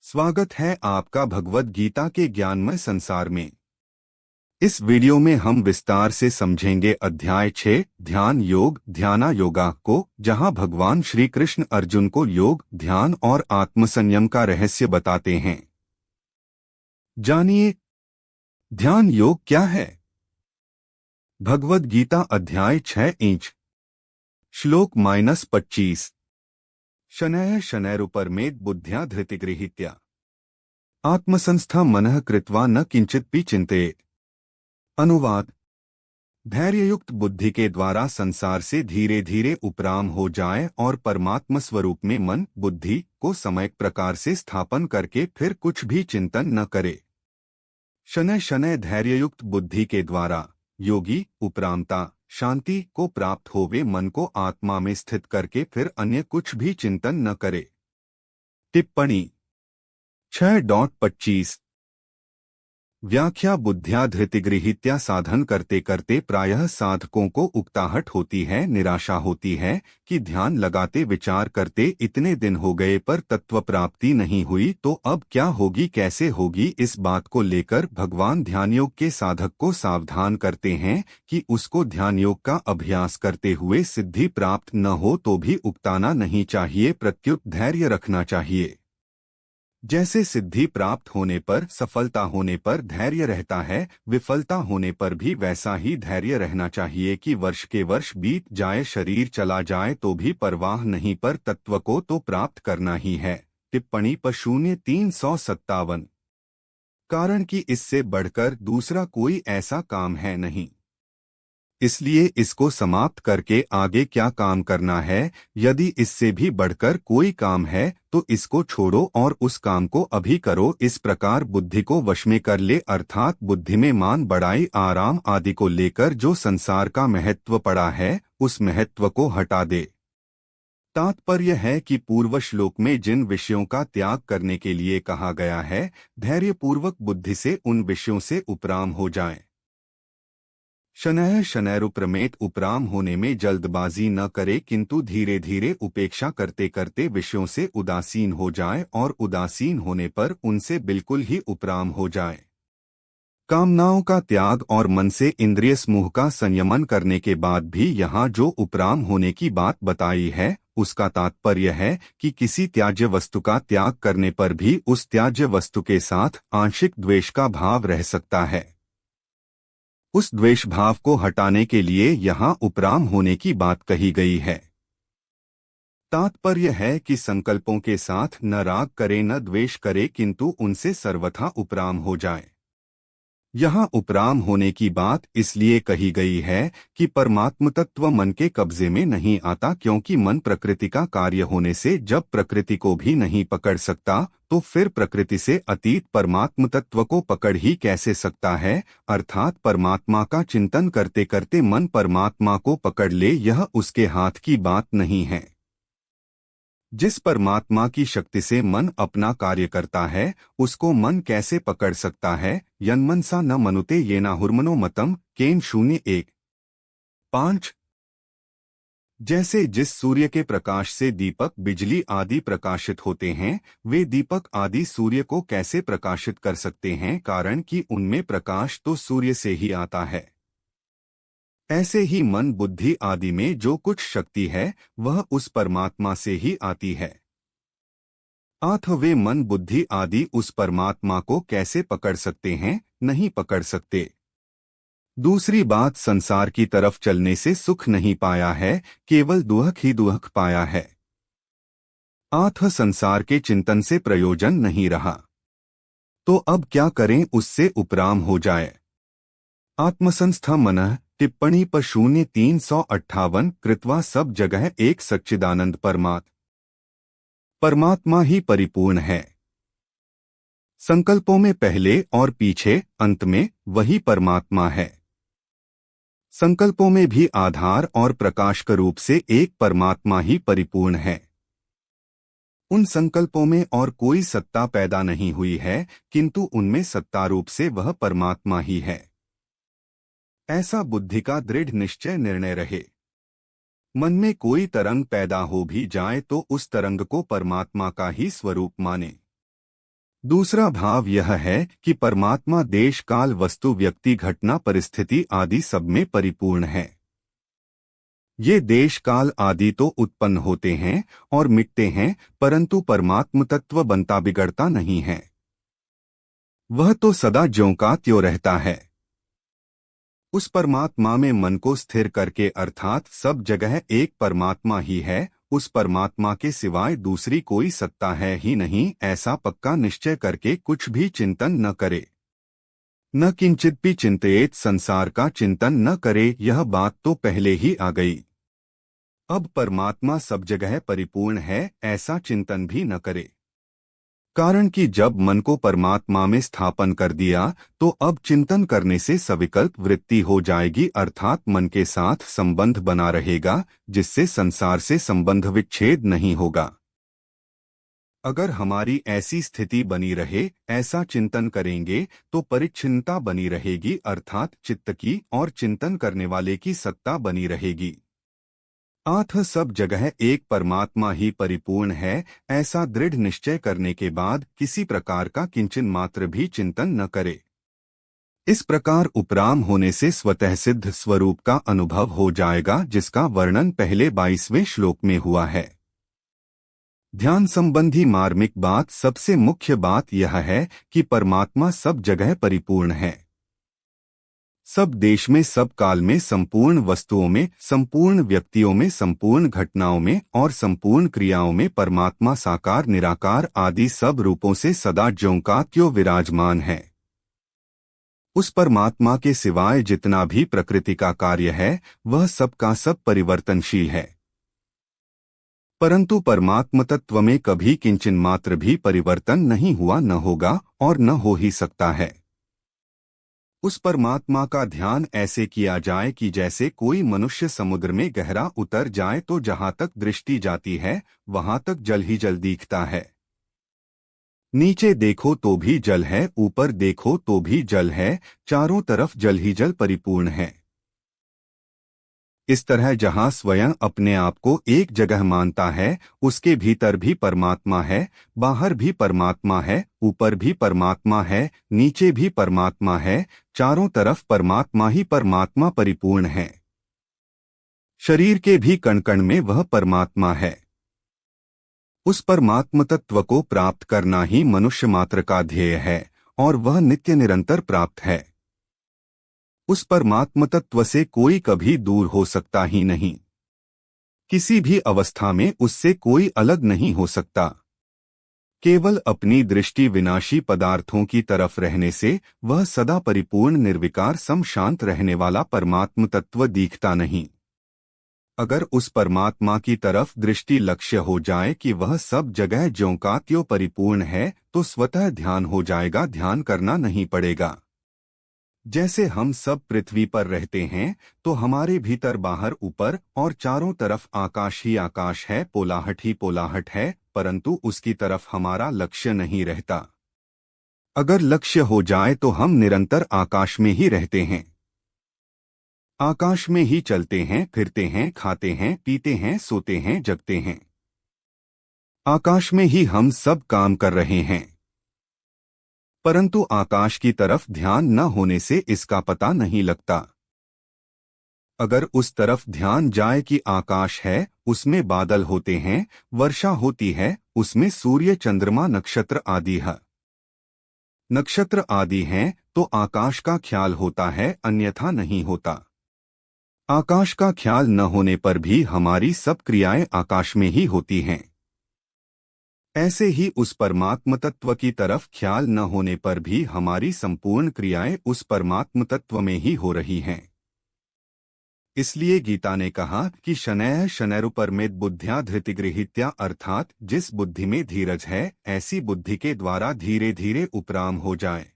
स्वागत है आपका भगवत गीता के ज्ञानमय संसार में। इस वीडियो में हम विस्तार से समझेंगे अध्याय 6 ध्यान योग ध्याना योगा को, जहां भगवान श्री कृष्ण अर्जुन को योग, ध्यान और आत्मसंयम का रहस्य बताते हैं। जानिए, ध्यान योग क्या है। भगवत गीता अध्याय 6 इंच श्लोक -25 शनैः शनैरुपरमेद बुद्ध्या धृतिगृहीत्या आत्मसंस्था मनः कृत्वा न किंचिदपि चिंतेत। अनुवाद: धैर्ययुक्त बुद्धि के द्वारा संसार से धीरे धीरे उपराम हो जाए और परमात्म स्वरूप में मन बुद्धि को सम्यक प्रकार से स्थापन करके फिर कुछ भी चिंतन न करे। शनैः शनैः धैर्ययुक्त बुद्धि के द्वारा योगी उपरामता शांति को प्राप्त होवे मन को आत्मा में स्थित करके फिर अन्य कुछ भी चिंतन न करे। टिप्पणी 6.25 व्याख्या: बुद्ध्या धृतिगृहीत्या साधन करते करते प्रायः साधकों को उकताहट होती है, निराशा होती है कि ध्यान लगाते विचार करते इतने दिन हो गए पर तत्व प्राप्ति नहीं हुई, तो अब क्या होगी, कैसे होगी। इस बात को लेकर भगवान ध्यानयोग के साधक को सावधान करते हैं कि उसको ध्यानयोग का अभ्यास करते हुए सिद्धि प्राप्त न हो तो भी उकताना नहीं चाहिए, प्रत्युत धैर्य रखना चाहिए। जैसे सिद्धि प्राप्त होने पर, सफलता होने पर धैर्य रहता है, विफलता होने पर भी वैसा ही धैर्य रहना चाहिए कि वर्ष के वर्ष बीत जाए, शरीर चला जाए तो भी परवाह नहीं, पर तत्व को तो प्राप्त करना ही है। टिप्पणी प0357 कारण कि इससे बढ़कर दूसरा कोई ऐसा काम है नहीं, इसलिए इसको समाप्त करके आगे क्या काम करना है। यदि इससे भी बढ़कर कोई काम है तो इसको छोड़ो और उस काम को अभी करो। इस प्रकार बुद्धि को वश में कर ले, अर्थात बुद्धि में मान बढ़ाई आराम आदि को लेकर जो संसार का महत्व पड़ा है उस महत्व को हटा दे। तात्पर्य है कि पूर्व श्लोक में जिन विषयों का त्याग करने के लिए कहा गया है, धैर्यपूर्वक बुद्धि से उन विषयों से उपराम हो जाएं। शनैः शनैरुपरमेत उपराम होने में जल्दबाजी न करे, किंतु धीरे धीरे उपेक्षा करते करते विषयों से उदासीन हो जाए और उदासीन होने पर उनसे बिल्कुल ही उपराम हो जाए। कामनाओं का त्याग और मन से इंद्रिय समूह का संयमन करने के बाद भी यहाँ जो उपराम होने की बात बताई है उसका तात्पर्य है कि किसी त्याज्य वस्तु का त्याग करने पर भी उस त्याज्य वस्तु के साथ आंशिक द्वेष का भाव रह सकता है। उस द्वेष भाव को हटाने के लिए यहाँ उपराम होने की बात कही गई है। तात्पर्य है कि संकल्पों के साथ न राग करे न द्वेष करे, किंतु उनसे सर्वथा उपराम हो जाए। यहाँ उपराम होने की बात इसलिए कही गई है कि परमात्म तत्व मन के कब्जे में नहीं आता, क्योंकि मन प्रकृति का कार्य होने से जब प्रकृति को भी नहीं पकड़ सकता तो फिर प्रकृति से अतीत परमात्म तत्व को पकड़ ही कैसे सकता है। अर्थात परमात्मा का चिंतन करते करते मन परमात्मा को पकड़ ले, यह उसके हाथ की बात नहीं है। जिस परमात्मा की शक्ति से मन अपना कार्य करता है उसको मन कैसे पकड़ सकता है। यन्मनसा न मनुते येनाहुर्मनो मतम केन 0:1-5। जैसे जिस सूर्य के प्रकाश से दीपक बिजली आदि प्रकाशित होते हैं, वे दीपक आदि सूर्य को कैसे प्रकाशित कर सकते हैं, कारण कि उनमें प्रकाश तो सूर्य से ही आता है। ऐसे ही मन बुद्धि आदि में जो कुछ शक्ति है वह उस परमात्मा से ही आती है। आठ वे मन बुद्धि आदि उस परमात्मा को कैसे पकड़ सकते हैं, नहीं पकड़ सकते। दूसरी बात, संसार की तरफ चलने से सुख नहीं पाया है, केवल दुख ही दुख पाया है। आठ संसार के चिंतन से प्रयोजन नहीं रहा, तो अब क्या करें, उससे उपराम हो जाए। आत्मसंस्था मनः टिप्पणी प0358 कृत्वा सब जगह एक सच्चिदानंद परमात्मा ही परिपूर्ण है। संकल्पों में पहले और पीछे अंत में वही परमात्मा है। संकल्पों में भी आधार और प्रकाश के रूप से एक परमात्मा ही परिपूर्ण है। उन संकल्पों में और कोई सत्ता पैदा नहीं हुई है, किंतु उनमें सत्ता रूप से वह परमात्मा ही है। ऐसा बुद्धि का दृढ़ निश्चय निर्णय रहे। मन में कोई तरंग पैदा हो भी जाए तो उस तरंग को परमात्मा का ही स्वरूप माने। दूसरा भाव यह है कि परमात्मा देश काल वस्तु व्यक्ति घटना परिस्थिति आदि सब में परिपूर्ण है। ये देश काल आदि तो उत्पन्न होते हैं और मिटते हैं, परंतु परमात्म तत्व बनता बिगड़ता नहीं है। वह तो सदा ज्यों का त्यों रहता है। उस परमात्मा में मन को स्थिर करके, अर्थात सब जगह एक परमात्मा ही है, उस परमात्मा के सिवाय दूसरी कोई सत्ता है ही नहीं, ऐसा पक्का निश्चय करके कुछ भी चिंतन न करे। न किंचित भी चिंतयेत, संसार का चिंतन न करे, यह बात तो पहले ही आ गई। अब परमात्मा सब जगह परिपूर्ण है, ऐसा चिंतन भी न करे। कारण कि जब मन को परमात्मा में स्थापन कर दिया तो अब चिंतन करने से सविकल्प वृत्ति हो जाएगी, अर्थात मन के साथ संबंध बना रहेगा, जिससे संसार से संबंध विच्छेद नहीं होगा। अगर हमारी ऐसी स्थिति बनी रहे, ऐसा चिंतन करेंगे तो परिच्छिन्नता बनी रहेगी, अर्थात चित्त की और चिंतन करने वाले की सत्ता बनी रहेगी। आठ सब जगह एक परमात्मा ही परिपूर्ण है, ऐसा दृढ़ निश्चय करने के बाद किसी प्रकार का किंचन मात्र भी चिंतन न करे। इस प्रकार उपराम होने से स्वतः सिद्ध स्वरूप का अनुभव हो जाएगा, जिसका वर्णन पहले 22वें श्लोक में हुआ है। ध्यान संबंधी मार्मिक बात, सबसे मुख्य बात यह है कि परमात्मा सब जगह परिपूर्ण है। सब देश में, सब काल में, संपूर्ण वस्तुओं में, संपूर्ण व्यक्तियों में, संपूर्ण घटनाओं में और संपूर्ण क्रियाओं में परमात्मा साकार निराकार आदि सब रूपों से सदा ज्यों का त्यों विराजमान है। उस परमात्मा के सिवाय जितना भी प्रकृति का कार्य है वह सब का सब परिवर्तनशील है, परंतु परमात्म तत्व में कभी किंचन मात्र भी परिवर्तन नहीं हुआ, न होगा और न हो ही सकता है। उस परमात्मा का ध्यान ऐसे किया जाए कि जैसे कोई मनुष्य समुद्र में गहरा उतर जाए तो जहां तक दृष्टि जाती है वहां तक जल ही जल दिखता है। नीचे देखो तो भी जल है, ऊपर देखो तो भी जल है, चारों तरफ जल ही जल परिपूर्ण है। इस तरह जहां स्वयं अपने आप को एक जगह मानता है उसके भीतर भी परमात्मा है, बाहर भी परमात्मा है, ऊपर भी परमात्मा है, नीचे भी परमात्मा है, चारों तरफ परमात्मा ही परमात्मा परिपूर्ण है। शरीर के भी कण कण में वह परमात्मा है। उस परमात्म तत्व को प्राप्त करना ही मनुष्य मात्र का ध्येय है और वह नित्य निरंतर प्राप्त है। उस परमात्म तत्व से कोई कभी दूर हो सकता ही नहीं, किसी भी अवस्था में उससे कोई अलग नहीं हो सकता। केवल अपनी दृष्टि विनाशी पदार्थों की तरफ रहने से वह सदा परिपूर्ण निर्विकार सम शांत रहने वाला परमात्म तत्व दिखता नहीं। अगर उस परमात्मा की तरफ दृष्टि लक्ष्य हो जाए कि वह सब जगह ज्यों का त्यों परिपूर्ण है तो स्वतः ध्यान हो जाएगा, ध्यान करना नहीं पड़ेगा। जैसे हम सब पृथ्वी पर रहते हैं तो हमारे भीतर बाहर ऊपर और चारों तरफ आकाश ही आकाश है, पोलाहट ही पोलाहट है, परंतु उसकी तरफ हमारा लक्ष्य नहीं रहता। अगर लक्ष्य हो जाए तो हम निरंतर आकाश में ही रहते हैं, आकाश में ही चलते हैं फिरते हैं, खाते हैं पीते हैं, सोते हैं जगते हैं। आकाश में ही हम सब काम कर रहे हैं, परंतु आकाश की तरफ ध्यान न होने से इसका पता नहीं लगता। अगर उस तरफ ध्यान जाए कि आकाश है, उसमें बादल होते हैं, वर्षा होती है, उसमें सूर्य चंद्रमा नक्षत्र आदि है, नक्षत्र आदि हैं, तो आकाश का ख्याल होता है, अन्यथा नहीं होता। आकाश का ख्याल न होने पर भी हमारी सब क्रियाएं आकाश में ही होती हैं। ऐसे ही उस परमात्म तत्व की तरफ ख्याल न होने पर भी हमारी संपूर्ण क्रियाएं उस परमात्म तत्व में ही हो रही हैं। इसलिए गीता ने कहा कि शनैः शनैरुपरमेद बुद्ध्या धृतिगृहीत्या, अर्थात जिस बुद्धि में धीरज है ऐसी बुद्धि के द्वारा धीरे धीरे उपराम हो जाए।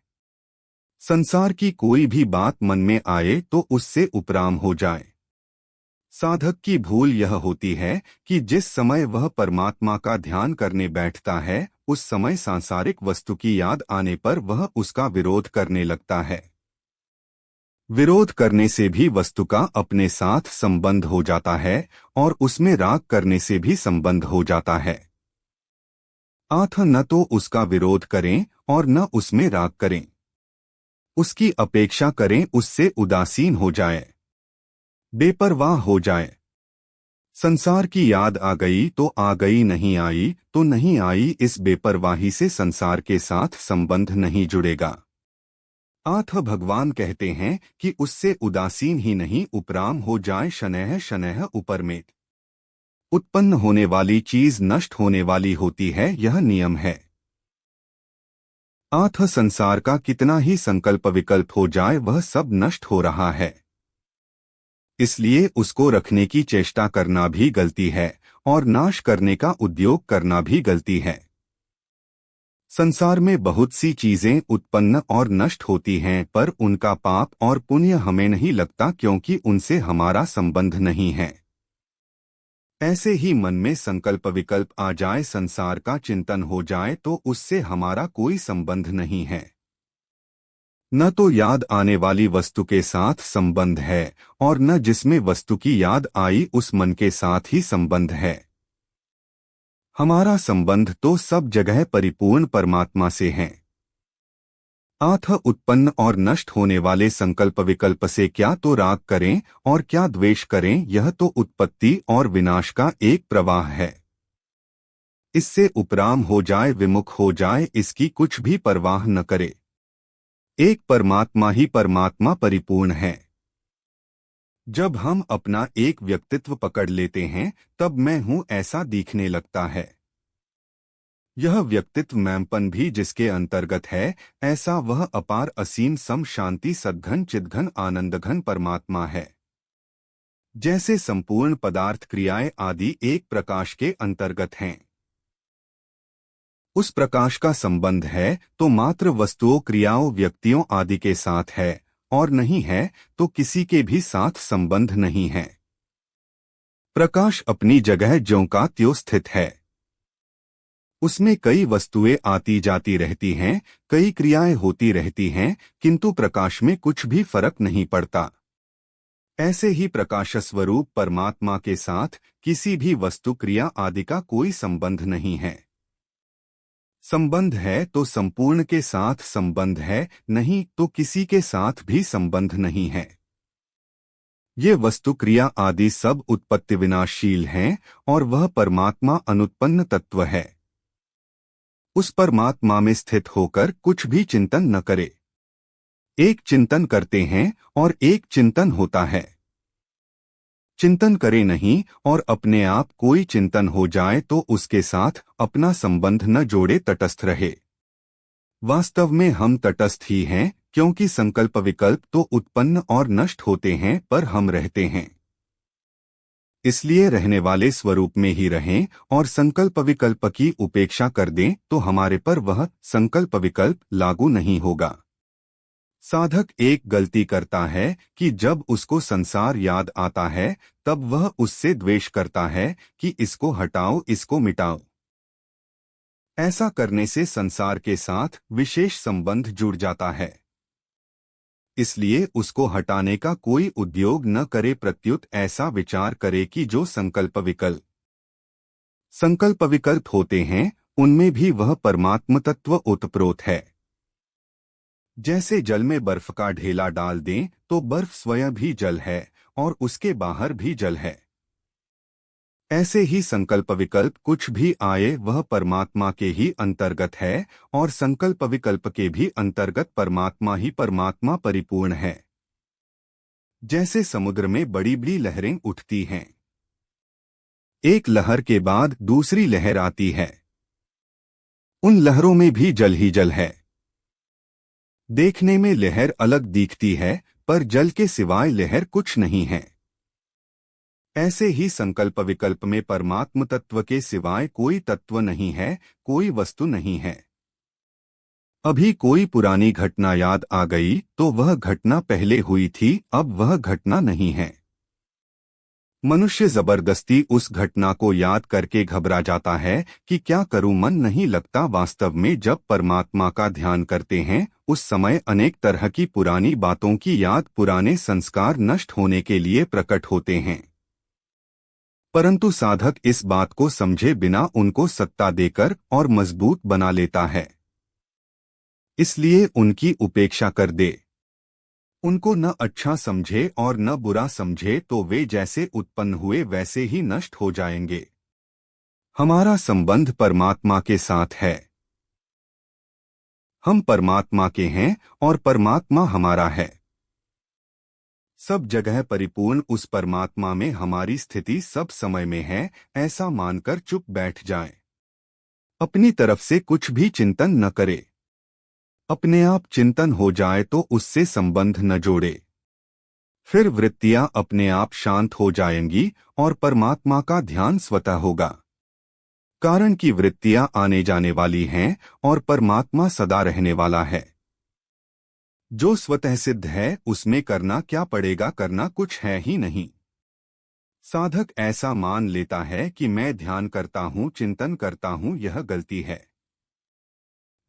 संसार की कोई भी बात मन में आए तो उससे उपराम हो जाए। साधक की भूल यह होती है कि जिस समय वह परमात्मा का ध्यान करने बैठता है उस समय सांसारिक वस्तु की याद आने पर वह उसका विरोध करने लगता है। विरोध करने से भी वस्तु का अपने साथ संबंध हो जाता है और उसमें राग करने से भी संबंध हो जाता है। आठ न तो उसका विरोध करें और न उसमें राग करें, उसकी अपेक्षा करें, उससे उदासीन हो जाए, बेपरवाह हो जाए। संसार की याद आ गई तो आ गई, नहीं आई तो नहीं आई। इस बेपरवाही से संसार के साथ संबंध नहीं जुड़ेगा। आठ भगवान कहते हैं कि उससे उदासीन ही नहीं उपराम हो जाए, शनैः शनैः उपरमेत। उत्पन्न होने वाली चीज नष्ट होने वाली होती है, यह नियम है। आठ संसार का कितना ही संकल्प विकल्प हो जाए, वह सब नष्ट हो रहा है। इसलिए उसको रखने की चेष्टा करना भी गलती है और नाश करने का उद्योग करना भी गलती है। संसार में बहुत सी चीजें उत्पन्न और नष्ट होती हैं, पर उनका पाप और पुण्य हमें नहीं लगता, क्योंकि उनसे हमारा संबंध नहीं है। ऐसे ही मन में संकल्प विकल्प आ जाए, संसार का चिंतन हो जाए, तो उससे हमारा कोई संबंध नहीं है। न तो याद आने वाली वस्तु के साथ संबंध है और न जिसमें वस्तु की याद आई उस मन के साथ ही संबंध है। हमारा संबंध तो सब जगह परिपूर्ण परमात्मा से है। आठ उत्पन्न और नष्ट होने वाले संकल्प विकल्प से क्या तो राग करें और क्या द्वेष करें, यह तो उत्पत्ति और विनाश का एक प्रवाह है। इससे उपराम हो जाए, विमुख हो जाए, इसकी कुछ भी परवाह न करे। एक परमात्मा ही परमात्मा परिपूर्ण है। जब हम अपना एक व्यक्तित्व पकड़ लेते हैं, तब मैं हूं ऐसा दिखने लगता है। यह व्यक्तित्व मैंपन भी जिसके अंतर्गत है, ऐसा वह अपार असीम सम शांति सद्घन चिद्घन आनंदघन परमात्मा है। जैसे संपूर्ण पदार्थ क्रियाएं आदि एक प्रकाश के अंतर्गत हैं। उस प्रकाश का संबंध है तो मात्र वस्तुओं, क्रियाओं, व्यक्तियों आदि के साथ है, और नहीं है तो किसी के भी साथ संबंध नहीं है। प्रकाश अपनी जगह ज्यों का त्यों स्थित है। उसमें कई वस्तुएं आती जाती रहती हैं, कई क्रियाएं होती रहती हैं, किंतु प्रकाश में कुछ भी फर्क नहीं पड़ता। ऐसे ही प्रकाश स्वरूप परमात्मा के साथ किसी भी वस्तु, क्रिया आदि का कोई संबंध नहीं है। संबंध है तो संपूर्ण के साथ संबंध है, नहीं तो किसी के साथ भी संबंध नहीं है। ये वस्तु, क्रिया आदि सब उत्पत्ति विनाशशील हैं और वह परमात्मा अनुत्पन्न तत्व है। उस परमात्मा में स्थित होकर कुछ भी चिंतन न करे। एक चिंतन करते हैं और एक चिंतन होता है। चिंतन करे नहीं और अपने आप कोई चिंतन हो जाए तो उसके साथ अपना संबंध न जोड़े, तटस्थ रहे। वास्तव में हम तटस्थ ही हैं, क्योंकि संकल्प विकल्प तो उत्पन्न और नष्ट होते हैं, पर हम रहते हैं। इसलिए रहने वाले स्वरूप में ही रहें और संकल्प विकल्प की उपेक्षा कर दें तो हमारे पर वह संकल्प विकल्प लागू नहीं होगा। साधक एक गलती करता है कि जब उसको संसार याद आता है तब वह उससे द्वेष करता है कि इसको हटाओ, इसको मिटाओ। ऐसा करने से संसार के साथ विशेष संबंध जुड़ जाता है। इसलिए उसको हटाने का कोई उद्योग न करे, प्रत्युत ऐसा विचार करे कि जो संकल्प विकल्प होते हैं उनमें भी वह परमात्म तत्व ओतप्रोत है। जैसे जल में बर्फ का ढेला डाल दें तो बर्फ स्वयं भी जल है और उसके बाहर भी जल है। ऐसे ही संकल्प विकल्प कुछ भी आए वह परमात्मा के ही अंतर्गत है और संकल्प विकल्प के भी अंतर्गत परमात्मा ही परमात्मा परिपूर्ण है। जैसे समुद्र में बड़ी बड़ी लहरें उठती हैं, एक लहर के बाद दूसरी लहर आती है, उन लहरों में भी जल ही जल है। देखने में लहर अलग दिखती है, पर जल के सिवाय लहर कुछ नहीं है। ऐसे ही संकल्प विकल्प में परमात्म तत्व के सिवाय कोई तत्व नहीं है, कोई वस्तु नहीं है। अभी कोई पुरानी घटना याद आ गई तो वह घटना पहले हुई थी, अब वह घटना नहीं है। मनुष्य जबरदस्ती उस घटना को याद करके घबरा जाता है कि क्या करूं, मन नहीं लगता। वास्तव में जब परमात्मा का ध्यान करते हैं उस समय अनेक तरह की पुरानी बातों की याद, पुराने संस्कार नष्ट होने के लिए प्रकट होते हैं। परंतु साधक इस बात को समझे बिना उनको सत्ता देकर और मजबूत बना लेता है, इसलिए उनकी उपेक्षा कर दे। उनको न अच्छा समझे और न बुरा समझे तो वे जैसे उत्पन्न हुए वैसे ही नष्ट हो जाएंगे। हमारा संबंध परमात्मा के साथ है। हम परमात्मा के हैं और परमात्मा हमारा है। सब जगह परिपूर्ण उस परमात्मा में हमारी स्थिति सब समय में है, ऐसा मानकर चुप बैठ जाएं। अपनी तरफ से कुछ भी चिंतन न करे। अपने आप चिंतन हो जाए तो उससे संबंध न जोड़े। फिर वृत्तियां अपने आप शांत हो जाएंगी और परमात्मा का ध्यान स्वतः होगा। कारण कि वृत्तियां आने जाने वाली हैं और परमात्मा सदा रहने वाला है। जो स्वतः सिद्ध है उसमें करना क्या पड़ेगा, करना कुछ है ही नहीं। साधक ऐसा मान लेता है कि मैं ध्यान करता हूँ, चिंतन करता हूँ, यह गलती है।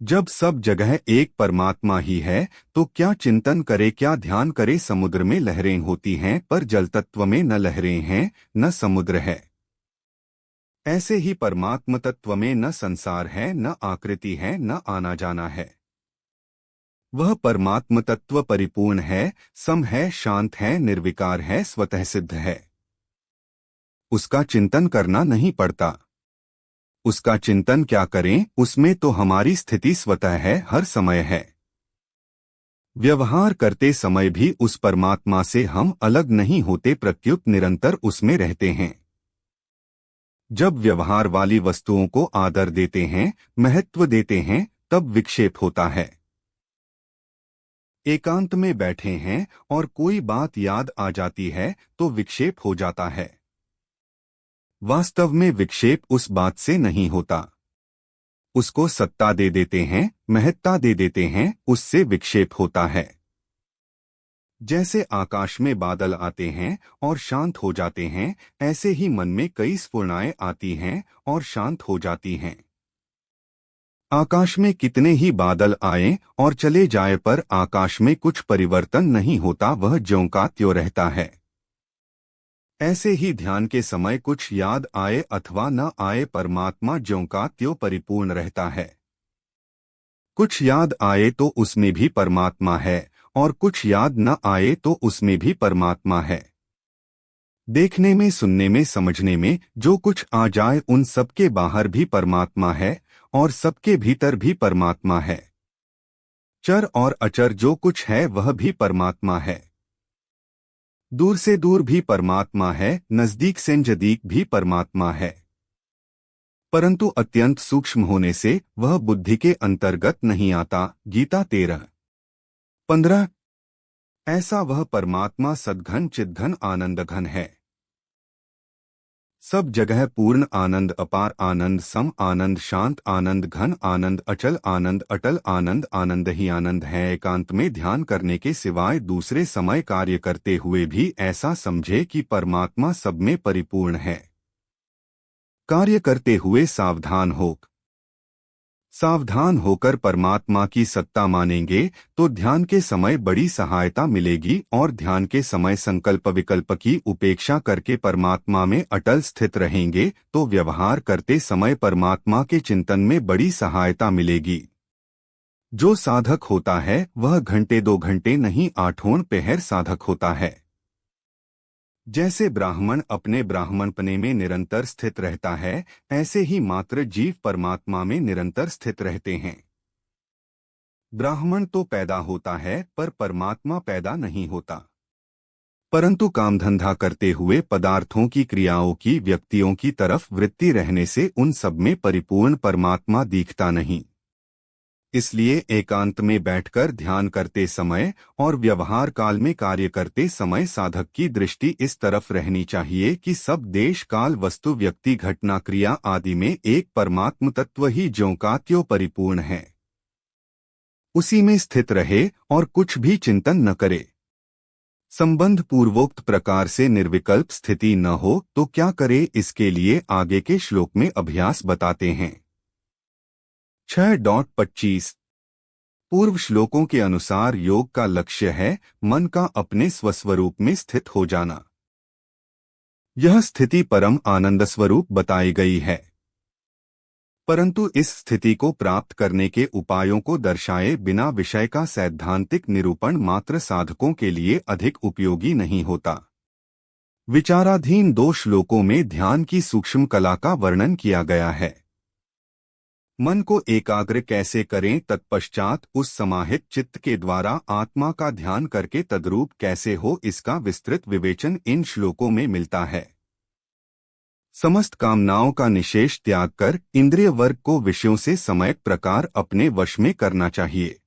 जब सब जगह एक परमात्मा ही है तो क्या चिंतन करे, क्या ध्यान करे। समुद्र में लहरें होती हैं पर जल तत्व में न लहरें हैं न समुद्र है। ऐसे ही परमात्म तत्व में न संसार है, न आकृति है, न आना जाना है। वह परमात्म तत्व परिपूर्ण है, सम है, शांत है, निर्विकार है, स्वतः सिद्ध है। उसका चिंतन करना नहीं पड़ता। उसका चिंतन क्या करें, उसमें तो हमारी स्थिति स्वतः है, हर समय है। व्यवहार करते समय भी उस परमात्मा से हम अलग नहीं होते, प्रत्युत निरंतर उसमें रहते हैं। जब व्यवहार वाली वस्तुओं को आदर देते हैं, महत्व देते हैं, तब विक्षेप होता है। एकांत में बैठे हैं और कोई बात याद आ जाती है तो विक्षेप हो जाता है। वास्तव में विक्षेप उस बात से नहीं होता। उसको सत्ता दे देते हैं, महत्ता दे देते हैं, उससे विक्षेप होता है। जैसे आकाश में बादल आते हैं और शांत हो जाते हैं, ऐसे ही मन में कई स्फुरणाएं आती हैं और शांत हो जाती हैं। आकाश में कितने ही बादल आए और चले जाए पर आकाश में कुछ परिवर्तन नहीं होता, वह ज्यों का त्यों रहता है। ऐसे ही ध्यान के समय कुछ याद आए अथवा न आए, परमात्मा ज्यों का त्यों परिपूर्ण रहता है। कुछ याद आए तो उसमें भी परमात्मा है और कुछ याद न आए तो उसमें भी परमात्मा है। देखने में, सुनने में, समझने में जो कुछ आ जाए उन सबके बाहर भी परमात्मा है और सबके भीतर भी परमात्मा है। चर और अचर जो कुछ है वह भी परमात्मा है। दूर से दूर भी परमात्मा है, नजदीक से नजदीक भी परमात्मा है। परंतु अत्यंत सूक्ष्म होने से वह बुद्धि के अंतर्गत नहीं आता। गीता 13:15। ऐसा वह परमात्मा सद्घन चिद्घन आनंद घन है। सब जगह पूर्ण आनंद, अपार आनंद, सम आनंद, शांत आनंद, घन आनंद, अचल आनंद, अटल आनंद, आनंद ही आनंद है। एकांत में ध्यान करने के सिवाय दूसरे समय कार्य करते हुए भी ऐसा समझे कि परमात्मा सब में परिपूर्ण है। कार्य करते हुए सावधान होकर परमात्मा की सत्ता मानेंगे तो ध्यान के समय बड़ी सहायता मिलेगी और ध्यान के समय संकल्प विकल्प की उपेक्षा करके परमात्मा में अटल स्थित रहेंगे तो व्यवहार करते समय परमात्मा के चिंतन में बड़ी सहायता मिलेगी। जो साधक होता है वह घंटे 2 घंटे नहीं, आठों पहर साधक होता है। जैसे ब्राह्मण अपने ब्राह्मणपने में निरंतर स्थित रहता है, ऐसे ही मात्र जीव परमात्मा में निरंतर स्थित रहते हैं। ब्राह्मण तो पैदा होता है पर परमात्मा पैदा नहीं होता। परंतु कामधंधा करते हुए पदार्थों की, क्रियाओं की, व्यक्तियों की तरफ वृत्ति रहने से उन सब में परिपूर्ण परमात्मा दिखता नहीं। इसलिए एकांत में बैठकर ध्यान करते समय और व्यवहार काल में कार्य करते समय साधक की दृष्टि इस तरफ रहनी चाहिए कि सब देश, काल, वस्तु, व्यक्ति, घटना, क्रिया आदि में एक परमात्म तत्व ही ज्यों का त्यों परिपूर्ण है। उसी में स्थित रहे और कुछ भी चिंतन न करे। संबंध पूर्वोक्त प्रकार से निर्विकल्प स्थिति न हो तो क्या करे, इसके लिए आगे के श्लोक में अभ्यास बताते हैं। 6.25 पूर्व श्लोकों के अनुसार योग का लक्ष्य है मन का अपने स्वस्वरूप में स्थित हो जाना। यह स्थिति परम आनंद स्वरूप बताई गई है। परंतु इस स्थिति को प्राप्त करने के उपायों को दर्शाए बिना विषय का सैद्धांतिक निरूपण मात्र साधकों के लिए अधिक उपयोगी नहीं होता। विचाराधीन 2 श्लोकों में ध्यान की सूक्ष्म कला का वर्णन किया गया है। मन को एकाग्र कैसे करें, तत्पश्चात उस समाहित चित्त के द्वारा आत्मा का ध्यान करके तद्रूप कैसे हो, इसका विस्तृत विवेचन इन श्लोकों में मिलता है। समस्त कामनाओं का निशेष त्याग कर इंद्रिय वर्ग को विषयों से सम्यक प्रकार अपने वश में करना चाहिए।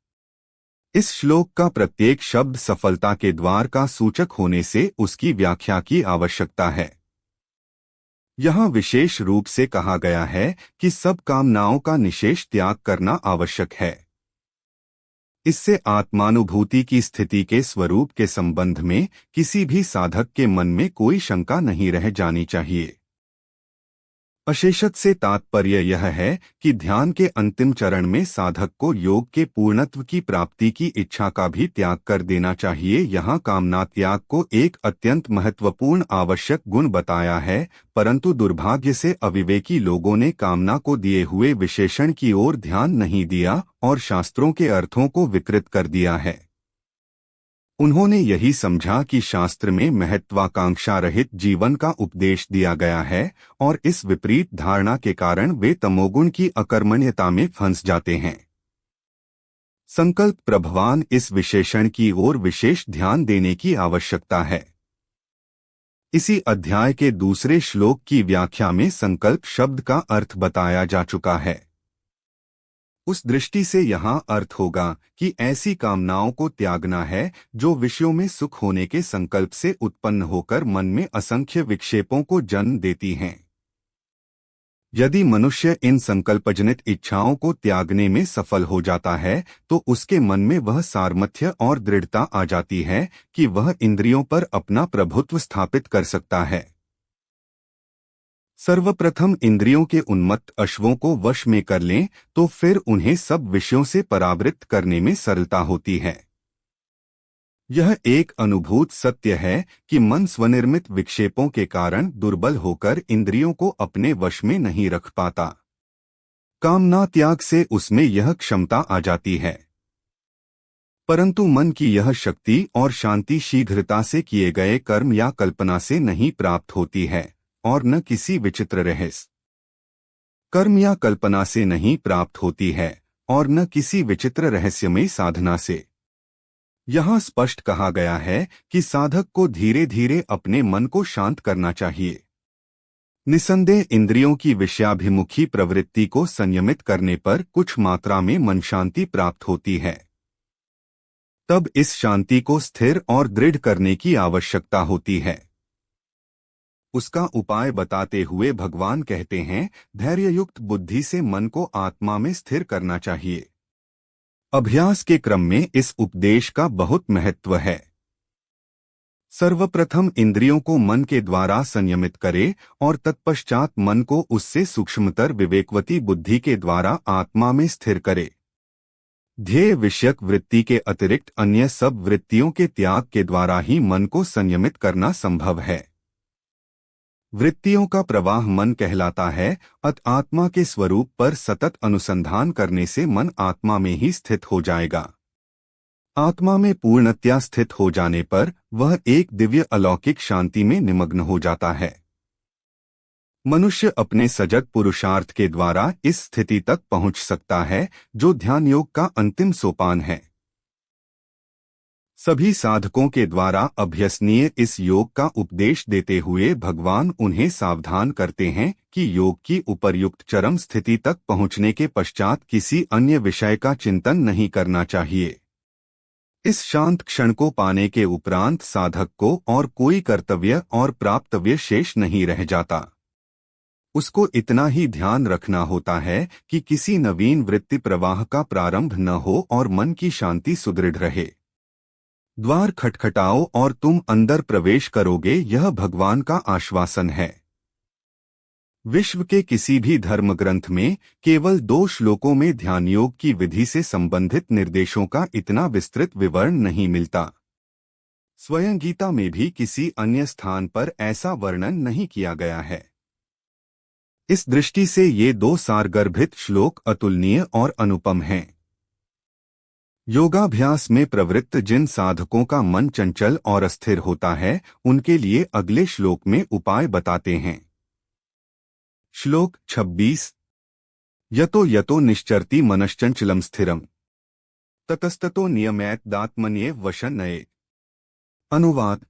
इस श्लोक का प्रत्येक शब्द सफलता के द्वार का सूचक होने से उसकी व्याख्या की आवश्यकता है। यहाँ विशेष रूप से कहा गया है कि सब कामनाओं का निशेष त्याग करना आवश्यक है। इससे आत्मानुभूति की स्थिति के स्वरूप के संबंध में किसी भी साधक के मन में कोई शंका नहीं रह जानी चाहिए। अशेषत से तात्पर्य यह है कि ध्यान के अंतिम चरण में साधक को योग के पूर्णत्व की प्राप्ति की इच्छा का भी त्याग कर देना चाहिए। यहाँ कामना त्याग को एक अत्यंत महत्वपूर्ण आवश्यक गुण बताया है, परंतु दुर्भाग्य से अविवेकी लोगों ने कामना को दिए हुए विशेषण की ओर ध्यान नहीं दिया और शास्त्रों के अर्थों को विकृत कर दिया है। उन्होंने यही समझा कि शास्त्र में महत्वाकांक्षा रहित जीवन का उपदेश दिया गया है और इस विपरीत धारणा के कारण वे तमोगुण की अकर्मण्यता में फंस जाते हैं। संकल्प प्रभवान इस विशेषण की ओर विशेष ध्यान देने की आवश्यकता है। इसी अध्याय के दूसरे श्लोक की व्याख्या में संकल्प शब्द का अर्थ बताया जा चुका है। उस दृष्टि से यहाँ अर्थ होगा कि ऐसी कामनाओं को त्यागना है जो विषयों में सुख होने के संकल्प से उत्पन्न होकर मन में असंख्य विक्षेपों को जन्म देती हैं। यदि मनुष्य इन संकल्पजनित इच्छाओं को त्यागने में सफल हो जाता है तो उसके मन में वह सामर्थ्य और दृढ़ता आ जाती है कि वह इंद्रियों पर अपना प्रभुत्व स्थापित कर सकता है। सर्वप्रथम इंद्रियों के उन्मत्त अश्वों को वश में कर लें तो फिर उन्हें सब विषयों से परावृत्त करने में सरलता होती है। यह एक अनुभूत सत्य है कि मन स्वनिर्मित विक्षेपों के कारण दुर्बल होकर इंद्रियों को अपने वश में नहीं रख पाता। कामना त्याग से उसमें यह क्षमता आ जाती है, परंतु मन की यह शक्ति और शांति शीघ्रता से किए गए कर्म या कल्पना से नहीं प्राप्त होती है और न किसी विचित्र रहस्य कर्म या कल्पना से नहीं प्राप्त होती है और न किसी विचित्र रहस्यमय साधना से। यहाँ स्पष्ट कहा गया है कि साधक को धीरे धीरे अपने मन को शांत करना चाहिए। निसंदेह इंद्रियों की विषयाभिमुखी प्रवृत्ति को संयमित करने पर कुछ मात्रा में मन शांति प्राप्त होती है। तब इस शांति को स्थिर और दृढ़ करने की आवश्यकता होती है। उसका उपाय बताते हुए भगवान कहते हैं, धैर्ययुक्त बुद्धि से मन को आत्मा में स्थिर करना चाहिए। अभ्यास के क्रम में इस उपदेश का बहुत महत्व है। सर्वप्रथम इंद्रियों को मन के द्वारा संयमित करे और तत्पश्चात मन को उससे सूक्ष्मतर विवेकवती बुद्धि के द्वारा आत्मा में स्थिर करे। ध्येय विषयक वृत्ति के अतिरिक्त अन्य सब वृत्तियों के त्याग के द्वारा ही मन को संयमित करना संभव है। वृत्तियों का प्रवाह मन कहलाता है, अतः आत्मा के स्वरूप पर सतत अनुसंधान करने से मन आत्मा में ही स्थित हो जाएगा। आत्मा में पूर्णतया स्थित हो जाने पर वह एक दिव्य अलौकिक शांति में निमग्न हो जाता है। मनुष्य अपने सजग पुरुषार्थ के द्वारा इस स्थिति तक पहुंच सकता है जो ध्यान योग का अंतिम सोपान है। सभी साधकों के द्वारा अभ्यसनीय इस योग का उपदेश देते हुए भगवान उन्हें सावधान करते हैं कि योग की उपर्युक्त चरम स्थिति तक पहुंचने के पश्चात किसी अन्य विषय का चिंतन नहीं करना चाहिए। इस शांत क्षण को पाने के उपरांत साधक को और कोई कर्तव्य और प्राप्तव्य शेष नहीं रह जाता। उसको इतना ही ध्यान रखना होता है कि किसी नवीन वृत्ति प्रवाह का प्रारंभ न हो और मन की शांति सुदृढ़ रहे। द्वार खटखटाओ और तुम अंदर प्रवेश करोगे, यह भगवान का आश्वासन है। विश्व के किसी भी धर्म ग्रंथ में केवल 2 श्लोकों में ध्यान योग की विधि से संबंधित निर्देशों का इतना विस्तृत विवरण नहीं मिलता। स्वयं गीता में भी किसी अन्य स्थान पर ऐसा वर्णन नहीं किया गया है। इस दृष्टि से ये दो सारगर्भित श्लोक अतुलनीय और अनुपम हैं। योगाभ्यास में प्रवृत्त जिन साधकों का मन चंचल और अस्थिर होता है, उनके लिए अगले श्लोक में उपाय बताते हैं। श्लोक 26। यतो यतो निश्चरति मनश्चंचलम स्थिरम ततस्ततो नियमैतदात्मन्येव वशन्नये। अनुवाद।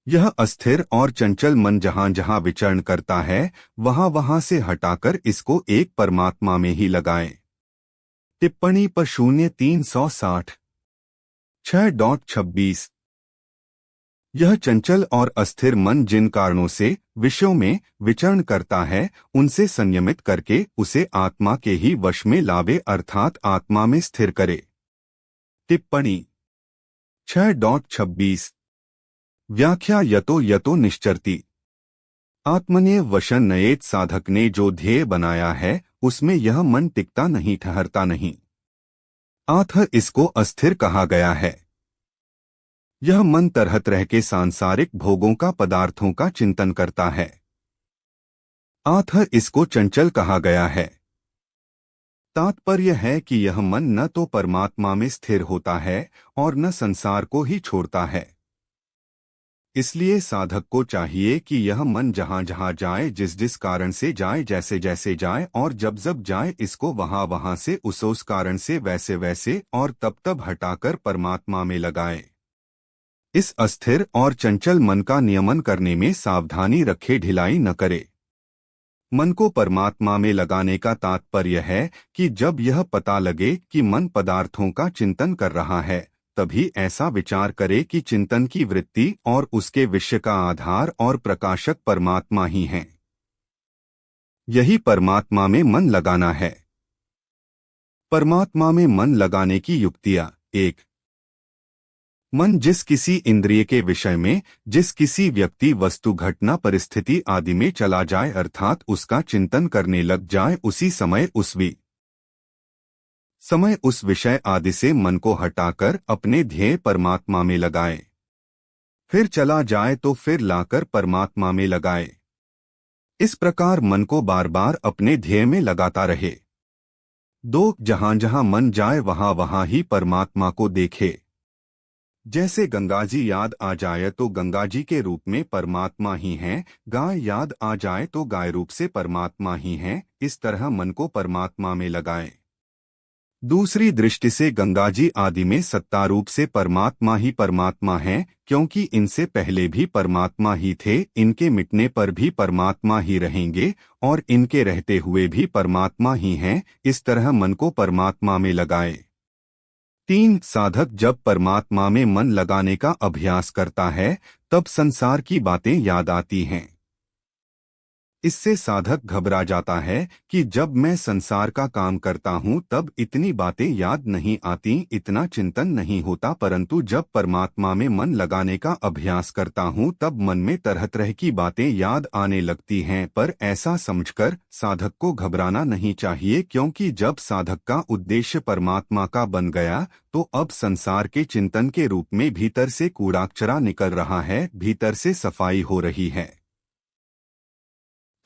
यह अस्थिर और चंचल मन जहां जहां विचरण करता है, वहां वहां से हटाकर इसको एक परमात्मा में ही लगाएं। टिप्पणी पर 0360 6.26। यह चंचल और अस्थिर मन जिन कारणों से विषयों में विचरण करता है, उनसे संयमित करके उसे आत्मा के ही वश में लावे, अर्थात आत्मा में स्थिर करे। टिप्पणी 6.26। व्याख्या। यतो यतो निश्चरति। आत्मन्येव वशन्नयेत। साधक ने जो ध्येय बनाया है, उसमें यह मन टिकता नहीं, ठहरता नहीं। अतः इसको अस्थिर कहा गया है। यह मन तरह तरह के सांसारिक भोगों का, पदार्थों का चिंतन करता है। अतः इसको चंचल कहा गया है। तात्पर्य है कि यह मन न तो परमात्मा में स्थिर होता है और न संसार को ही छोड़ता है। इसलिए साधक को चाहिए कि यह मन जहां जहां जाए, जिस जिस कारण से जाए, जैसे जैसे जाए और जब जब जाए, इसको वहां वहां से उस कारण से वैसे वैसे और तब तब हटाकर परमात्मा में लगाए। इस अस्थिर और चंचल मन का नियमन करने में सावधानी रखे, ढिलाई न करे। मन को परमात्मा में लगाने का तात्पर्य है कि जब यह पता लगे कि मन पदार्थों का चिंतन कर रहा है, तभी ऐसा विचार करे कि चिंतन की वृत्ति और उसके विषय का आधार और प्रकाशक परमात्मा ही हैं। यही परमात्मा में मन लगाना है। परमात्मा में मन लगाने की युक्तियां। 1। मन जिस किसी इंद्रिय के विषय में, जिस किसी व्यक्ति, वस्तु, घटना, परिस्थिति आदि में चला जाए, अर्थात उसका चिंतन करने लग जाए, उसी समय उस विषय आदि से मन को हटाकर अपने ध्येय परमात्मा में लगाए। फिर चला जाए तो फिर लाकर परमात्मा में लगाए। इस प्रकार मन को बार बार अपने ध्येय में लगाता रहे। 2। जहां जहां मन जाए वहां वहां ही परमात्मा को देखे। जैसे गंगाजी याद आ जाए तो गंगाजी के रूप में परमात्मा ही हैं, गाय याद आ जाए तो गाय रूप से परमात्मा ही हैं। इस तरह मन को परमात्मा में लगाएं। दूसरी दृष्टि से गंगाजी आदि में सत्ता रूप से परमात्मा ही परमात्मा हैं, क्योंकि इनसे पहले भी परमात्मा ही थे, इनके मिटने पर भी परमात्मा ही रहेंगे और इनके रहते हुए भी परमात्मा ही हैं। इस तरह मन को परमात्मा में लगाए। 3। साधक जब परमात्मा में मन लगाने का अभ्यास करता है, तब संसार की बातें याद आती हैं। इससे साधक घबरा जाता है कि जब मैं संसार का काम करता हूँ तब इतनी बातें याद नहीं आती, इतना चिंतन नहीं होता, परंतु जब परमात्मा में मन लगाने का अभ्यास करता हूँ तब मन में तरह तरह की बातें याद आने लगती हैं। पर ऐसा समझकर साधक को घबराना नहीं चाहिए, क्योंकि जब साधक का उद्देश्य परमात्मा का बन गया तो अब संसार के चिंतन के रूप में भीतर से कूड़ाकचरा निकल रहा है, भीतर से सफाई हो रही है।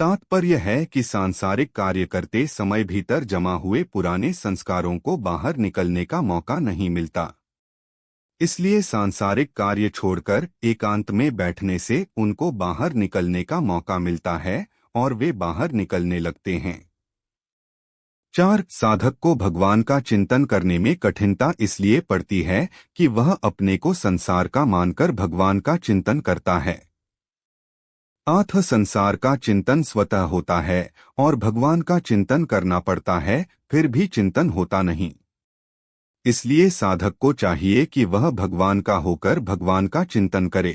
तात्पर्य है कि सांसारिक कार्य करते समय भीतर जमा हुए पुराने संस्कारों को बाहर निकलने का मौका नहीं मिलता। इसलिए सांसारिक कार्य छोड़कर एकांत में बैठने से उनको बाहर निकलने का मौका मिलता है और वे बाहर निकलने लगते हैं। 4। साधक को भगवान का चिंतन करने में कठिनता इसलिए पड़ती है कि वह अपने को संसार का मानकर भगवान का चिंतन करता है। अतः संसार का चिंतन स्वतः होता है और भगवान का चिंतन करना पड़ता है, फिर भी चिंतन होता नहीं। इसलिए साधक को चाहिए कि वह भगवान का होकर भगवान का चिंतन करे।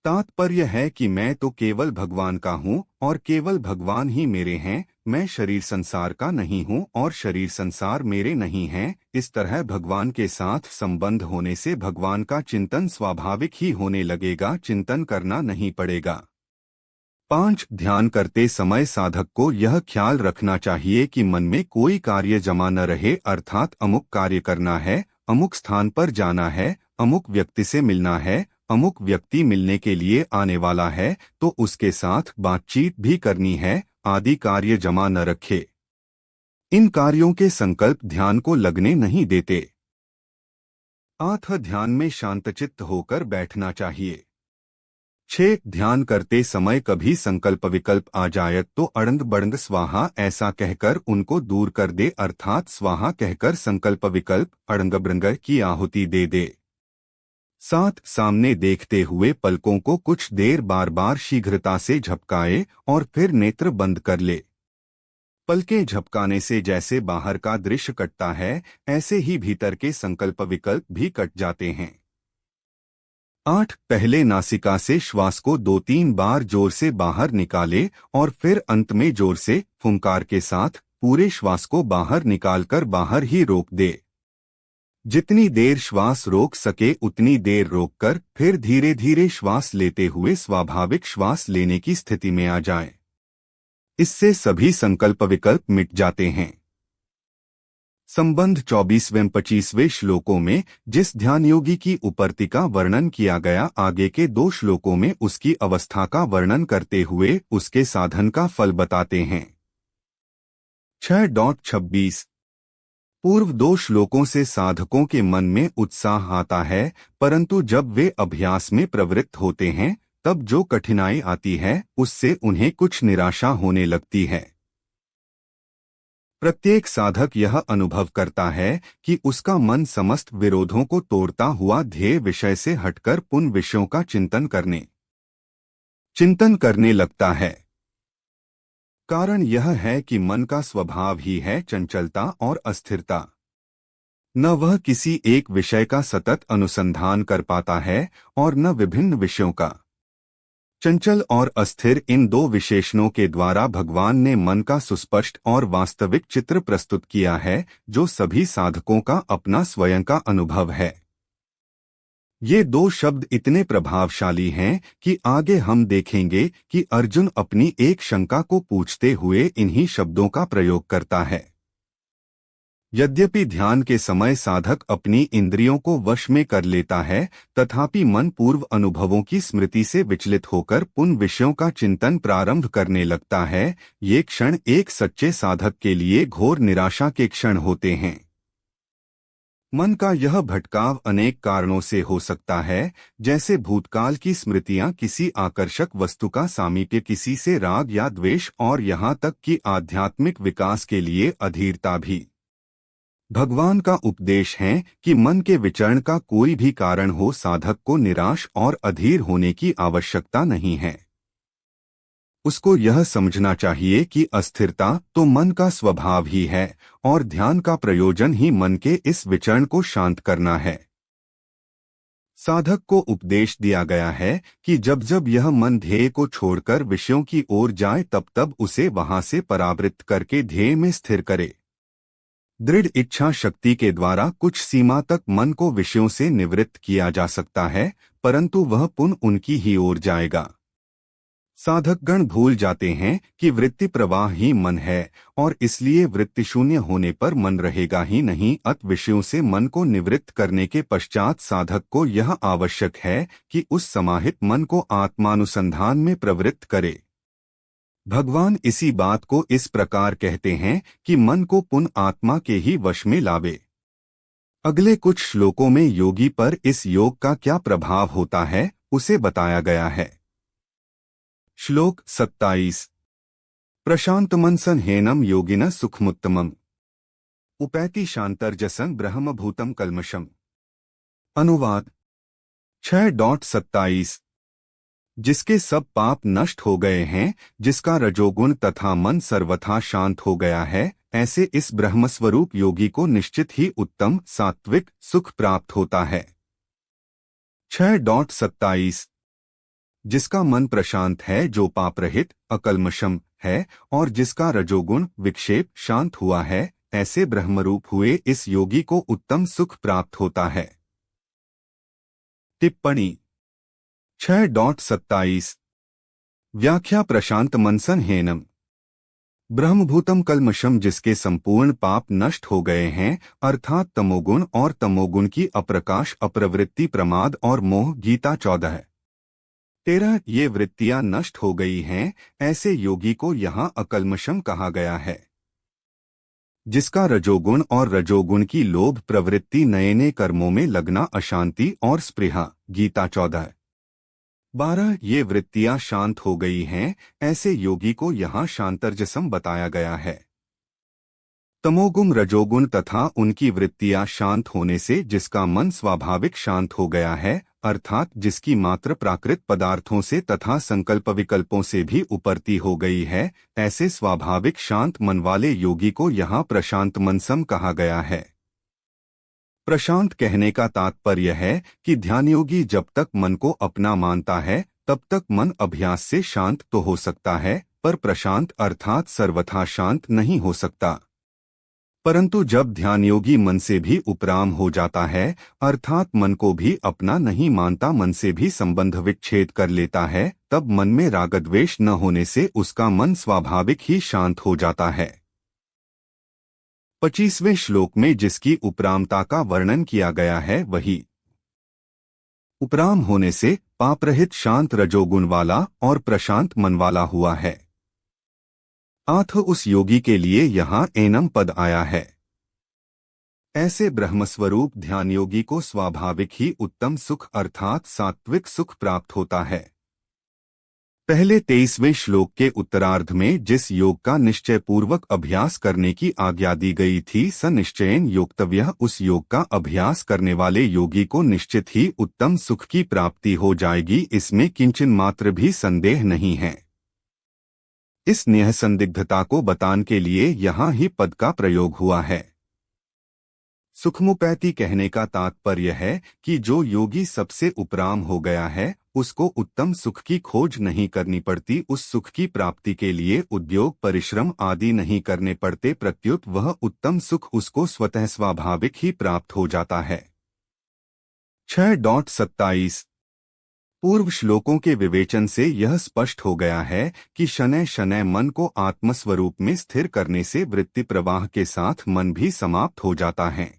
तात्पर्य है कि मैं तो केवल भगवान का हूँ और केवल भगवान ही मेरे हैं, मैं शरीर संसार का नहीं हूँ और शरीर संसार मेरे नहीं हैं। इस तरह भगवान के साथ संबंध होने से भगवान का चिंतन स्वाभाविक ही होने लगेगा, चिंतन करना नहीं पड़ेगा। 5। ध्यान करते समय साधक को यह ख्याल रखना चाहिए कि मन में कोई कार्य जमा न रहे, अर्थात अमुक कार्य करना है, अमुक स्थान पर जाना है, अमुक व्यक्ति से मिलना है, अमुक व्यक्ति मिलने के लिए आने वाला है तो उसके साथ बातचीत भी करनी है आदि कार्य जमा न रखे। इन कार्यों के संकल्प ध्यान को लगने नहीं देते। 8 ध्यान में शांतचित्त होकर बैठना चाहिए। 6 ध्यान करते समय कभी संकल्प विकल्प आ जाए तो अड़ंग बड़ंग स्वाहा ऐसा कहकर उनको दूर कर दे, अर्थात स्वाहा कहकर संकल्प विकल्प अड़ंग बड़ंग की आहुति दे दे। 7 सामने देखते हुए पलकों को कुछ देर बार बार शीघ्रता से झपकाए और फिर नेत्र बंद कर ले। पलकें झपकाने से जैसे बाहर का दृश्य कटता है, ऐसे ही भीतर के संकल्प विकल्प भी कट जाते हैं। 8 पहले नासिका से श्वास को 2-3 बार जोर से बाहर निकाले और फिर अंत में जोर से फुंकार के साथ पूरे श्वास को बाहर निकालकर बाहर ही रोक दे। जितनी देर श्वास रोक सके उतनी देर रोककर फिर धीरे धीरे श्वास लेते हुए स्वाभाविक श्वास लेने की स्थिति में आ जाए। इससे सभी संकल्प विकल्प मिट जाते हैं। संबंध 24वें-25वें श्लोकों में जिस ध्यान योगी की उपरति का वर्णन किया गया, आगे के 2 श्लोकों में उसकी अवस्था का वर्णन करते हुए उसके साधन का फल बताते हैं। 6.26 पूर्व 2 श्लोकों से साधकों के मन में उत्साह आता है, परंतु जब वे अभ्यास में प्रवृत्त होते हैं तब जो कठिनाई आती है उससे उन्हें कुछ निराशा होने लगती है। प्रत्येक साधक यह अनुभव करता है कि उसका मन समस्त विरोधों को तोड़ता हुआ ध्येय विषय से हटकर पुन विषयों का चिंतन करने लगता है। कारण यह है कि मन का स्वभाव ही है चंचलता और अस्थिरता। न वह किसी एक विषय का सतत अनुसंधान कर पाता है और न विभिन्न विषयों का। चंचल और अस्थिर इन 2 विशेषणों के द्वारा भगवान ने मन का सुस्पष्ट और वास्तविक चित्र प्रस्तुत किया है, जो सभी साधकों का अपना स्वयं का अनुभव है। ये 2 शब्द इतने प्रभावशाली हैं कि आगे हम देखेंगे कि अर्जुन अपनी एक शंका को पूछते हुए इन्हीं शब्दों का प्रयोग करता है। यद्यपि ध्यान के समय साधक अपनी इंद्रियों को वश में कर लेता है, तथापि मन पूर्व अनुभवों की स्मृति से विचलित होकर पुन विषयों का चिंतन प्रारंभ करने लगता है। ये क्षण एक सच्चे साधक के लिए घोर निराशा के क्षण होते हैं। मन का यह भटकाव अनेक कारणों से हो सकता है, जैसे भूतकाल की स्मृतियां, किसी आकर्षक वस्तु का सामीप्य, किसी से राग या द्वेष और यहाँ तक कि आध्यात्मिक विकास के लिए अधीरता भी। भगवान का उपदेश है कि मन के विचरण का कोई भी कारण हो, साधक को निराश और अधीर होने की आवश्यकता नहीं है। उसको यह समझना चाहिए कि अस्थिरता तो मन का स्वभाव ही है और ध्यान का प्रयोजन ही मन के इस विचरण को शांत करना है। साधक को उपदेश दिया गया है कि जब जब यह मन ध्येय को छोड़कर विषयों की ओर जाए तब तब उसे वहां से परावृत्त करके ध्येय में स्थिर करे। दृढ़ इच्छा शक्ति के द्वारा कुछ सीमा तक मन को विषयों से निवृत्त किया जा सकता है, परंतु वह पुनः उनकी ही ओर जाएगा। साधकगण भूल जाते हैं कि वृत्ति प्रवाह ही मन है और इसलिए वृत्ति शून्य होने पर मन रहेगा ही नहीं। अत विषयों से मन को निवृत्त करने के पश्चात साधक को यह आवश्यक है कि उस समाहित मन को आत्मानुसंधान में प्रवृत्त करे। भगवान इसी बात को इस प्रकार कहते हैं कि मन को पुनः आत्मा के ही वश में लावे। अगले कुछ श्लोकों में योगी पर इस योग का क्या प्रभाव होता है उसे बताया गया है। श्लोक 27 प्रशांतमनसन हेनम योगिन सुखमुत्तमम् उपैति शांतर्जसं ब्रह्मभूतम कल्मषम्। अनुवाद 6.27 जिसके सब पाप नष्ट हो गए हैं, जिसका रजोगुण तथा मन सर्वथा शांत हो गया है, ऐसे इस ब्रह्मस्वरूप योगी को निश्चित ही उत्तम सात्विक सुख प्राप्त होता है। 6.27 जिसका मन प्रशांत है, जो पाप रहित अकल्मषम है और जिसका रजोगुण विक्षेप शांत हुआ है, ऐसे ब्रह्मरूप हुए इस योगी को उत्तम सुख प्राप्त होता है। टिप्पणी 6.27 व्याख्या प्रशांत मनसन हेनम ब्रह्मभूतम कल्मषम, जिसके संपूर्ण पाप नष्ट हो गए हैं, अर्थात तमोगुण और तमोगुण की अप्रकाश, अप्रवृत्ति, प्रमाद और मोह। गीता 14:13। ये वृत्तियां नष्ट हो गई हैं, ऐसे योगी को यहाँ अकल्मषम कहा गया है। जिसका रजोगुण और रजोगुण की लोभ प्रवृत्ति, नए नए कर्मों में लगना, अशांति और स्पृहा। गीता 14:12। ये वृत्तियां शांत हो गई हैं, ऐसे योगी को यहाँ शांतरजसम बताया गया है। तमोगुण, रजोगुण तथा उनकी वृत्तियां शांत होने से जिसका मन स्वाभाविक शांत हो गया है, अर्थात जिसकी मात्र प्राकृत पदार्थों से तथा संकल्प विकल्पों से भी उपरती हो गई है, ऐसे स्वाभाविक शांत मन वाले योगी को यहाँ प्रशांत मनसम कहा गया है। प्रशांत कहने का तात्पर्य है कि ध्यानयोगी जब तक मन को अपना मानता है तब तक मन अभ्यास से शांत तो हो सकता है, पर प्रशांत अर्थात सर्वथा शांत नहीं हो सकता। परंतु जब ध्यानयोगी मन से भी उपराम हो जाता है, अर्थात मन को भी अपना नहीं मानता, मन से भी संबंध विच्छेद कर लेता है, तब मन में रागद्वेष न होने से उसका मन स्वाभाविक ही शांत हो जाता है। 25वें श्लोक में जिसकी उपरामता का वर्णन किया गया है, वही उपराम होने से पापरहित शांत रजोगुण वाला और प्रशांत मन वाला हुआ है। आथ उस योगी के लिए यहाँ एनम पद आया है। ऐसे ब्रह्मस्वरूप ध्यान योगी को स्वाभाविक ही उत्तम सुख अर्थात सात्विक सुख प्राप्त होता है। पहले 23वें श्लोक के उत्तरार्ध में जिस योग का निश्चय पूर्वक अभ्यास करने की आज्ञा दी गई थी, स निश्चयेन योक्तव्यः, उस योग का अभ्यास करने वाले योगी को निश्चित ही उत्तम सुख की प्राप्ति हो जाएगी, इसमें किंचन मात्र भी संदेह नहीं है। इस निःसंदिग्धता को बताने के लिए यहाँ ही पद का प्रयोग हुआ है। सुखमुपैति कहने का तात्पर्य है कि जो योगी सबसे उपराम हो गया है, उसको उत्तम सुख की खोज नहीं करनी पड़ती, उस सुख की प्राप्ति के लिए उद्योग, परिश्रम आदि नहीं करने पड़ते, प्रत्युत वह उत्तम सुख उसको स्वतः स्वाभाविक ही प्राप्त हो जाता है। 6.27 पूर्व श्लोकों के विवेचन से यह स्पष्ट हो गया है कि शनैः शनैः मन को आत्मस्वरूप में स्थिर करने से वृत्ति प्रवाह के साथ मन भी समाप्त हो जाता है।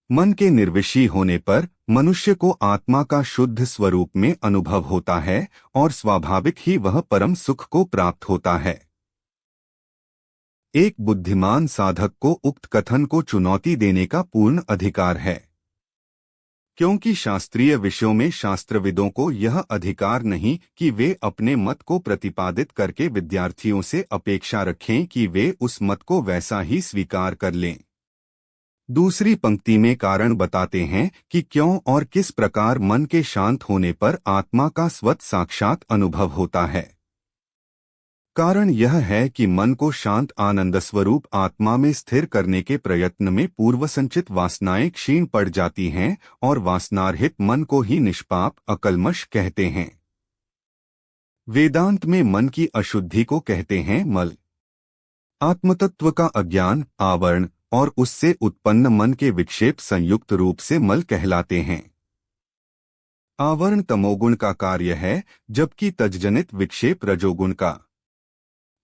मन के निर्विषय होने पर मनुष्य को आत्मा का शुद्ध स्वरूप में अनुभव होता है और स्वाभाविक ही वह परम सुख को प्राप्त होता है। एक बुद्धिमान साधक को उक्त कथन को चुनौती देने का पूर्ण अधिकार है, क्योंकि शास्त्रीय विषयों में शास्त्रविदों को यह अधिकार नहीं कि वे अपने मत को प्रतिपादित करके विद्यार्थियों से अपेक्षा रखें कि वे उस मत को वैसा ही स्वीकार कर लें। दूसरी पंक्ति में कारण बताते हैं कि क्यों और किस प्रकार मन के शांत होने पर आत्मा का स्वत साक्षात अनुभव होता है। कारण यह है कि मन को शांत आनंद स्वरूप आत्मा में स्थिर करने के प्रयत्न में पूर्व संचित वासनाएं क्षीण पड़ जाती हैं और वासनारहित मन को ही निष्पाप अकल्मष कहते हैं। वेदांत में मन की अशुद्धि को कहते हैं मल। आत्मतत्व का अज्ञान, आवरण और उससे उत्पन्न मन के विक्षेप संयुक्त रूप से मल कहलाते हैं। आवरण तमोगुण का कार्य है, जबकि तज्जनित विक्षेप रजोगुण का।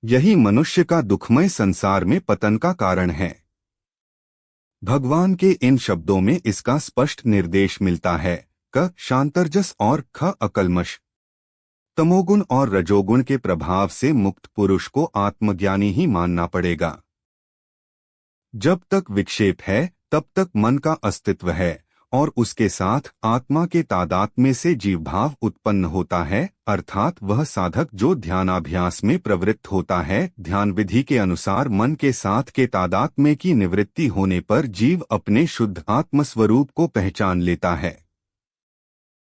यही मनुष्य का दुखमय संसार में पतन का कारण है। भगवान के इन शब्दों में इसका स्पष्ट निर्देश मिलता है। क शांतरजस और ख अकल्मष। तमोगुण और रजोगुण के प्रभाव से मुक्त पुरुष को आत्मज्ञानी ही मानना पड़ेगा। जब तक विक्षेप है तब तक मन का अस्तित्व है और उसके साथ आत्मा के तादात्म्य से जीवभाव उत्पन्न होता है, अर्थात वह साधक जो ध्यानाभ्यास में प्रवृत्त होता है, ध्यान विधि के अनुसार मन के साथ के तादात्म्य की निवृत्ति होने पर जीव अपने शुद्ध आत्मस्वरूप को पहचान लेता है।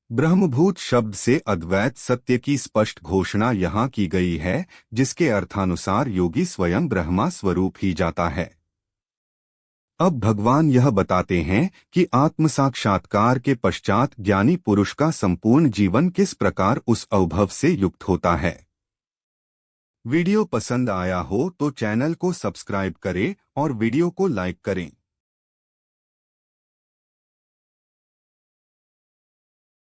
ब्रह्मभूत शब्द से अद्वैत सत्य की स्पष्ट घोषणा यहाँ की गई है, जिसके अर्थानुसार योगी स्वयं ब्रह्मा स्वरूप ही जाता है। अब भगवान यह बताते हैं कि आत्म साक्षात्कार के पश्चात ज्ञानी पुरुष का संपूर्ण जीवन किस प्रकार उस अनुभव से युक्त होता है। वीडियो पसंद आया हो तो चैनल को सब्सक्राइब करें और वीडियो को लाइक करें।